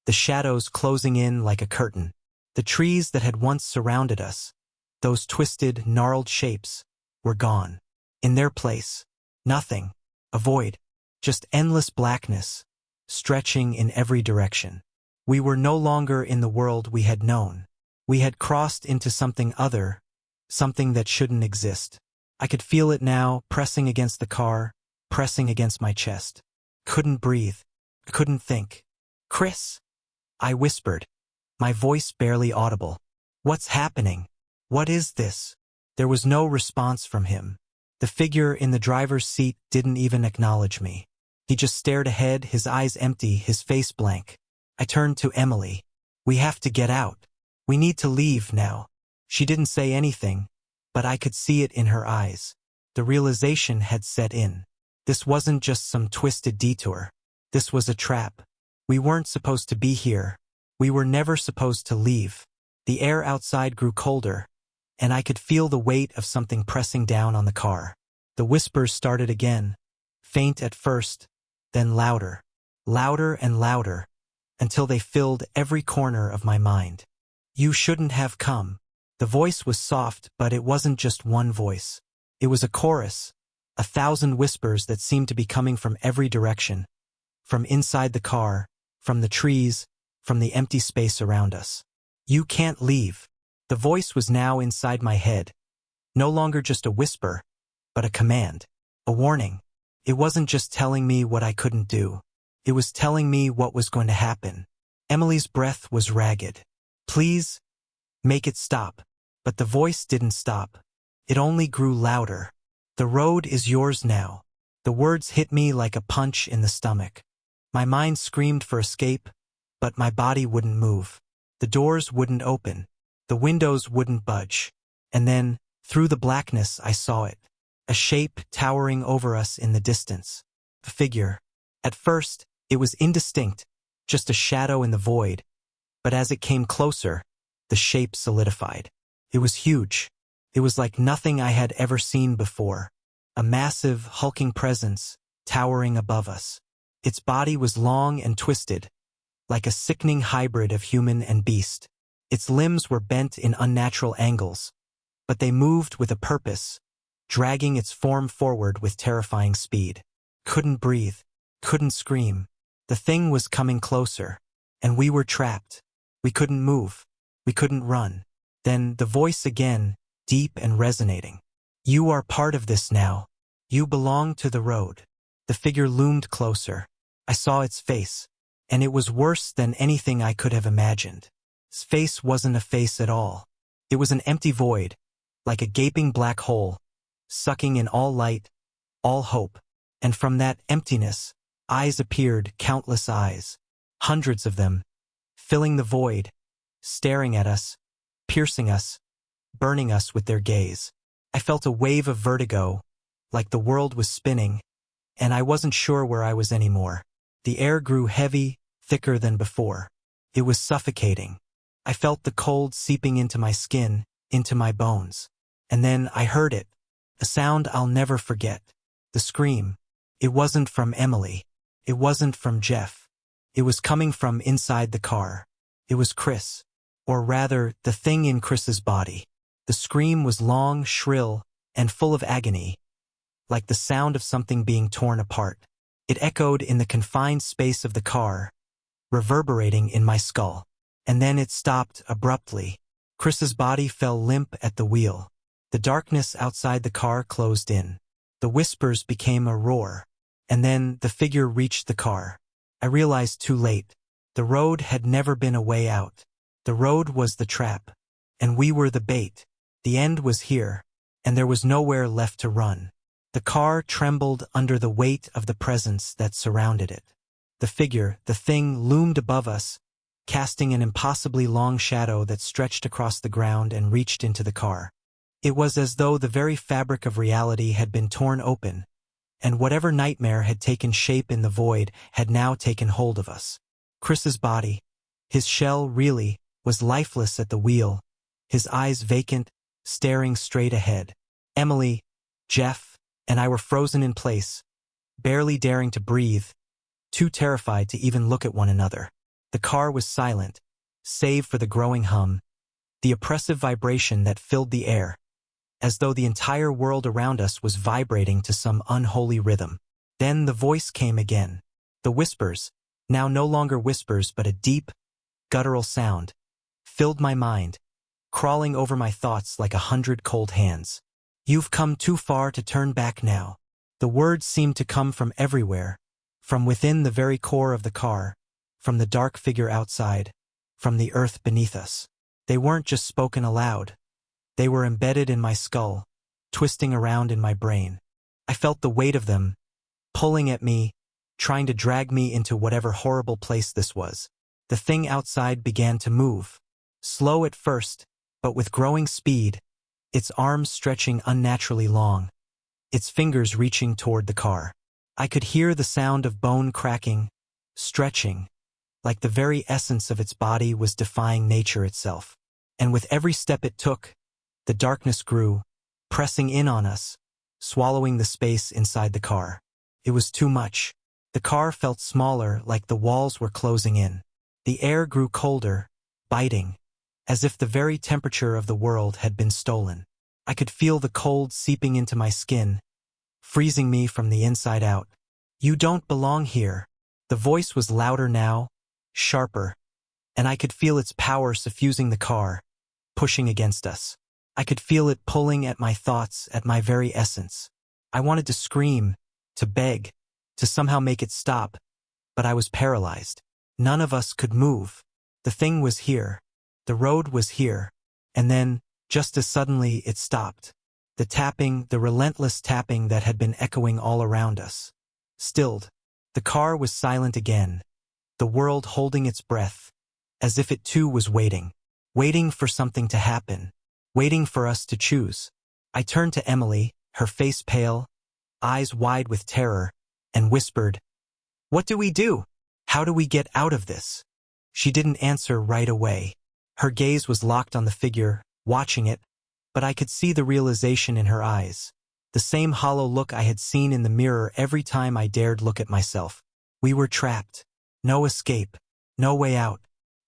the shadows closing in like a curtain. The trees that had once surrounded us, those twisted, gnarled shapes, were gone. In their place, nothing, a void, just endless blackness, stretching in every direction. We were no longer in the world we had known. We had crossed into something other, something that shouldn't exist. I could feel it now, pressing against the car, pressing against my chest. Couldn't breathe. Couldn't think. "Chris," I whispered, my voice barely audible. "What's happening? What is this?" There was no response from him. The figure in the driver's seat didn't even acknowledge me. He just stared ahead, his eyes empty, his face blank. I turned to Emily. "We have to get out. We need to leave now." She didn't say anything, but I could see it in her eyes. The realization had set in. This wasn't just some twisted detour. This was a trap. We weren't supposed to be here. We were never supposed to leave. The air outside grew colder, and I could feel the weight of something pressing down on the car. The whispers started again, faint at first, then louder, louder and louder, until they filled every corner of my mind. "You shouldn't have come." The voice was soft, but it wasn't just one voice. It was a chorus, 1,000 whispers that seemed to be coming from every direction, from inside the car, from the trees, from the empty space around us. "You can't leave." The voice was now inside my head, no longer just a whisper, but a command, a warning. It wasn't just telling me what I couldn't do. It was telling me what was going to happen. Emily's breath was ragged. "Please, make it stop." But the voice didn't stop. It only grew louder. "The road is yours now." The words hit me like a punch in the stomach. My mind screamed for escape, but my body wouldn't move. The doors wouldn't open. The windows wouldn't budge. And then, through the blackness, I saw it. A shape towering over us in the distance. A figure. At first, it was indistinct, just a shadow in the void. But as it came closer, the shape solidified. It was huge. It was like nothing I had ever seen before. A massive, hulking presence, towering above us. Its body was long and twisted, like a sickening hybrid of human and beast. Its limbs were bent in unnatural angles, but they moved with a purpose, dragging its form forward with terrifying speed. Couldn't breathe, couldn't scream. The thing was coming closer, and we were trapped. We couldn't move. We couldn't run. Then the voice again, deep and resonating. You are part of this now. You belong to the road. The figure loomed closer. I saw its face, and it was worse than anything I could have imagined. Its face wasn't a face at all. It was an empty void, like a gaping black hole, sucking in all light, all hope. And from that emptiness, eyes appeared, countless eyes, hundreds of them, filling the void, staring at us, piercing us, burning us with their gaze. I felt a wave of vertigo, like the world was spinning, and I wasn't sure where I was anymore. The air grew heavy, thicker than before. It was suffocating. I felt the cold seeping into my skin, into my bones. And then I heard it, a sound I'll never forget. The scream. It wasn't from Emily. It wasn't from Jeff. It was coming from inside the car. It was Chris. Or rather, the thing in Chris's body. The scream was long, shrill, and full of agony, like the sound of something being torn apart. It echoed in the confined space of the car, reverberating in my skull. And then it stopped abruptly. Chris's body fell limp at the wheel. The darkness outside the car closed in. The whispers became a roar. And then the figure reached the car. I realized too late. The road had never been a way out. The road was the trap. And we were the bait. The end was here. And there was nowhere left to run. The car trembled under the weight of the presence that surrounded it. The figure, the thing, loomed above us, casting an impossibly long shadow that stretched across the ground and reached into the car. It was as though the very fabric of reality had been torn open, and whatever nightmare had taken shape in the void had now taken hold of us. Chris's body, his shell really, was lifeless at the wheel, his eyes vacant, staring straight ahead. Emily, Jeff, and I were frozen in place, barely daring to breathe, too terrified to even look at one another. The car was silent, save for the growing hum, the oppressive vibration that filled the air, as though the entire world around us was vibrating to some unholy rhythm. Then the voice came again. The whispers, now no longer whispers but a deep, guttural sound, filled my mind, crawling over my thoughts like 100 cold hands. You've come too far to turn back now. The words seemed to come from everywhere, from within the very core of the car, from the dark figure outside, from the earth beneath us. They weren't just spoken aloud. They were embedded in my skull, twisting around in my brain. I felt the weight of them, pulling at me, trying to drag me into whatever horrible place this was. The thing outside began to move, slow at first, but with growing speed, its arms stretching unnaturally long, its fingers reaching toward the car. I could hear the sound of bone cracking, stretching, like the very essence of its body was defying nature itself. And with every step it took, the darkness grew, pressing in on us, swallowing the space inside the car. It was too much. The car felt smaller, like the walls were closing in. The air grew colder, biting, as if the very temperature of the world had been stolen. I could feel the cold seeping into my skin, freezing me from the inside out. You don't belong here. The voice was louder now, sharper, and I could feel its power suffusing the car, pushing against us. I could feel it pulling at my thoughts, at my very essence. I wanted to scream, to beg, to somehow make it stop, but I was paralyzed. None of us could move. The thing was here. The road was here. And then, just as suddenly, it stopped. The tapping, the relentless tapping that had been echoing all around us, stilled. The car was silent again, the world holding its breath, as if it too was waiting for something to happen, waiting for us to choose. I turned to Emily, her face pale, eyes wide with terror, and whispered, "What do we do? How do we get out of this?" She didn't answer right away. Her gaze was locked on the figure, watching it, but I could see the realization in her eyes, the same hollow look I had seen in the mirror every time I dared look at myself. We were trapped. No escape. No way out.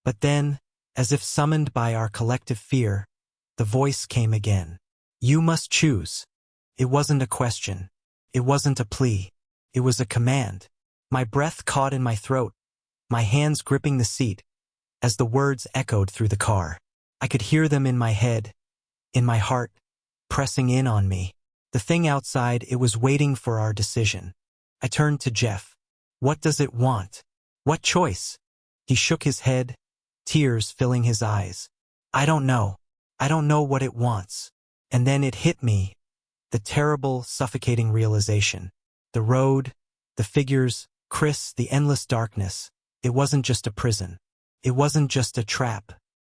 But then, as if summoned by our collective fear, the voice came again. You must choose. It wasn't a question. It wasn't a plea. It was a command. My breath caught in my throat, my hands gripping the seat, as the words echoed through the car. I could hear them in my head, in my heart, pressing in on me. The thing outside, it was waiting for our decision. I turned to Jeff. What does it want? What choice? He shook his head, tears filling his eyes. I don't know. I don't know what it wants. And then it hit me, the terrible, suffocating realization. The road, the figures, Chris, the endless darkness. It wasn't just a prison. It wasn't just a trap.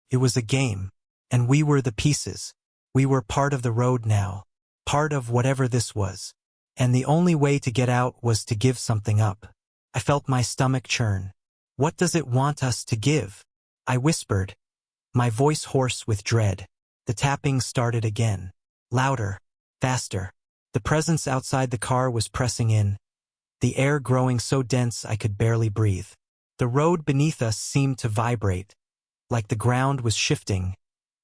It was a game. And we were the pieces. We were part of the road now. Part of whatever this was. And the only way to get out was to give something up. I felt my stomach churn. What does it want us to give? I whispered, my voice hoarse with dread. The tapping started again. Louder. Faster. The presence outside the car was pressing in, the air growing so dense I could barely breathe. The road beneath us seemed to vibrate, like the ground was shifting,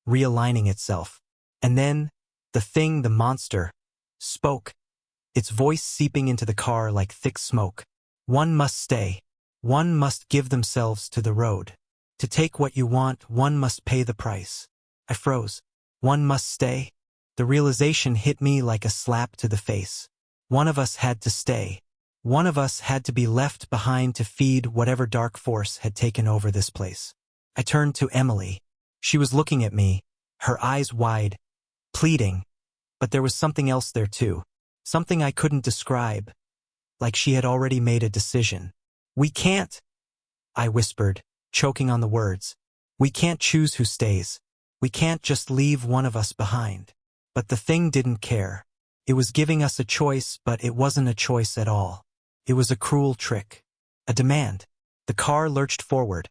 realigning itself. And then, the monster, spoke, its voice seeping into the car like thick smoke. One must stay. One must give themselves to the road. To take what you want, one must pay the price. I froze. One must stay? The realization hit me like a slap to the face. One of us had to stay. One of us had to be left behind to feed whatever dark force had taken over this place. I turned to Emily. She was looking at me, her eyes wide, pleading. But there was something else there too. Something I couldn't describe. Like she had already made a decision. We can't, I whispered, choking on the words. We can't choose who stays. We can't just leave one of us behind. But the thing didn't care. It was giving us a choice, but it wasn't a choice at all. It was a cruel trick. A demand. The car lurched forward.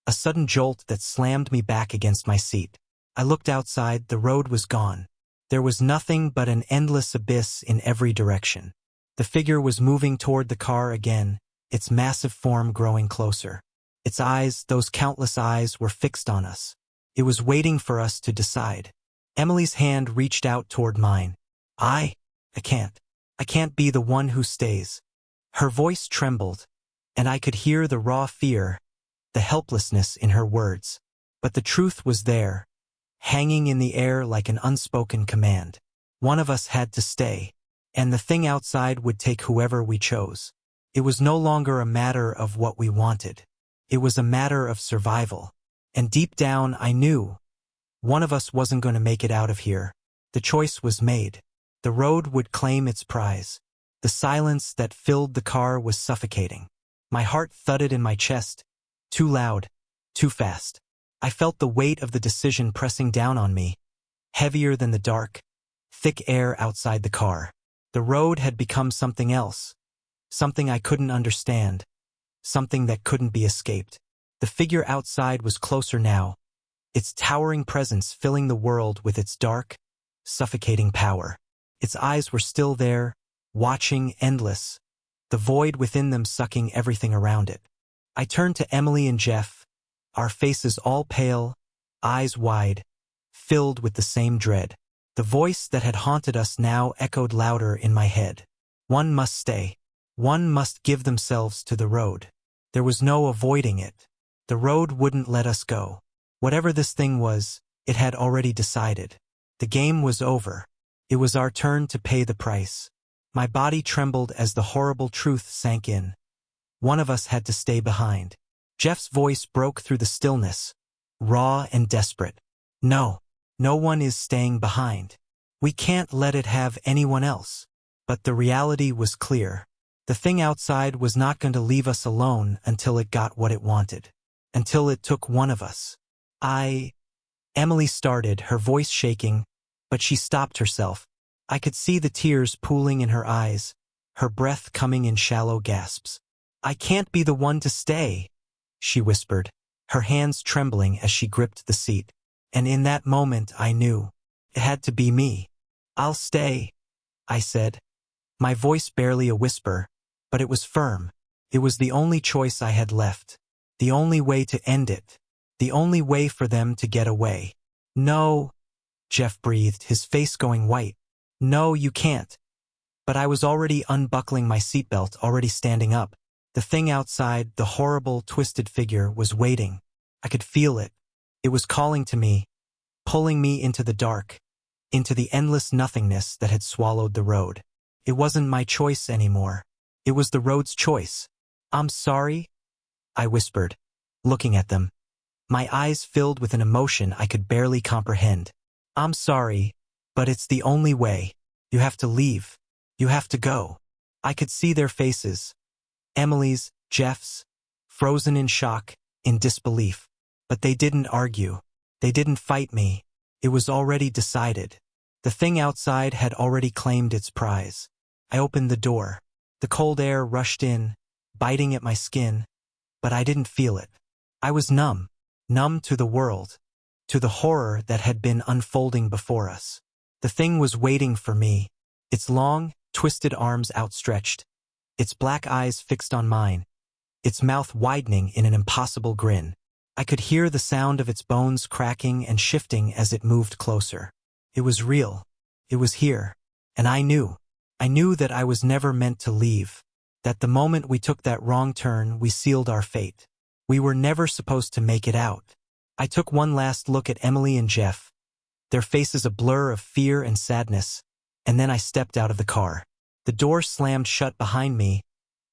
A sudden jolt that slammed me back against my seat. I looked outside, the road was gone. There was nothing but an endless abyss in every direction. The figure was moving toward the car again, its massive form growing closer. Its eyes, those countless eyes, were fixed on us. It was waiting for us to decide. Emily's hand reached out toward mine. I can't be the one who stays. Her voice trembled, and I could hear the raw fear, the helplessness in her words. But the truth was there, hanging in the air like an unspoken command. One of us had to stay, and the thing outside would take whoever we chose. It was no longer a matter of what we wanted. It was a matter of survival. And deep down, I knew one of us wasn't going to make it out of here. The choice was made. The road would claim its prize. The silence that filled the car was suffocating. My heart thudded in my chest, too loud, too fast. I felt the weight of the decision pressing down on me, heavier than the dark, thick air outside the car. The road had become something else, something I couldn't understand, something that couldn't be escaped. The figure outside was closer now, its towering presence filling the world with its dark, suffocating power. Its eyes were still there, watching, endless, the void within them sucking everything around it. I turned to Emily and Jeff, our faces all pale, eyes wide, filled with the same dread. The voice that had haunted us now echoed louder in my head. One must stay. One must give themselves to the road. There was no avoiding it. The road wouldn't let us go. Whatever this thing was, it had already decided. The game was over. It was our turn to pay the price. My body trembled as the horrible truth sank in. One of us had to stay behind. Jeff's voice broke through the stillness, raw and desperate. No, no one is staying behind. We can't let it have anyone else. But the reality was clear. The thing outside was not going to leave us alone until it got what it wanted. Until it took one of us. Emily started, her voice shaking, but she stopped herself. I could see the tears pooling in her eyes, her breath coming in shallow gasps. I can't be the one to stay, she whispered, her hands trembling as she gripped the seat. And in that moment I knew. It had to be me. I'll stay, I said. My voice barely a whisper, but it was firm. It was the only choice I had left. The only way to end it. The only way for them to get away. No, Jeff breathed, his face going white. No, you can't. But I was already unbuckling my seatbelt, already standing up. The thing outside, the horrible, twisted figure, was waiting. I could feel it. It was calling to me, pulling me into the dark, into the endless nothingness that had swallowed the road. It wasn't my choice anymore. It was the road's choice. "I'm sorry," I whispered, looking at them. My eyes filled with an emotion I could barely comprehend. "I'm sorry, but it's the only way. You have to leave. You have to go." I could see their faces. Emily's, Jeff's, frozen in shock, in disbelief. But they didn't argue. They didn't fight me. It was already decided. The thing outside had already claimed its prize. I opened the door. The cold air rushed in, biting at my skin, but I didn't feel it. I was numb. Numb to the world, to the horror that had been unfolding before us. The thing was waiting for me, its long, twisted arms outstretched, its black eyes fixed on mine, its mouth widening in an impossible grin. I could hear the sound of its bones cracking and shifting as it moved closer. It was real. It was here. And I knew. I knew that I was never meant to leave, that the moment we took that wrong turn, we sealed our fate. We were never supposed to make it out. I took one last look at Emily and Jeff, their faces a blur of fear and sadness, and then I stepped out of the car. The door slammed shut behind me,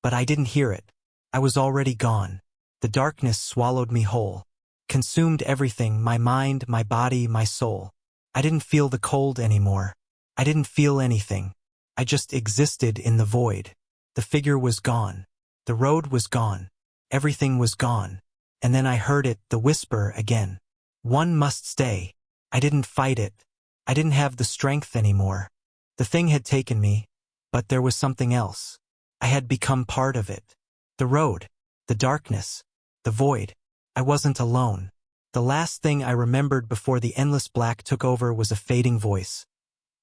but I didn't hear it. I was already gone. The darkness swallowed me whole, consumed everything, my mind, my body, my soul. I didn't feel the cold anymore. I didn't feel anything. I just existed in the void. The figure was gone. The road was gone. Everything was gone. And then I heard it, the whisper again. One must stay. I didn't fight it. I didn't have the strength anymore. The thing had taken me, but there was something else. I had become part of it. The road, the darkness, the void. I wasn't alone. The last thing I remembered before the endless black took over was a fading voice.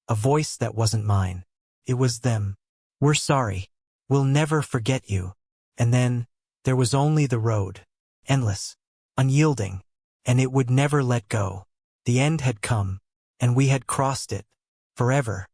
A voice that wasn't mine. It was them. "We're sorry. We'll never forget you." And then, there was only the road. Endless. Unyielding. And it would never let go. The end had come. And we had crossed it. Forever.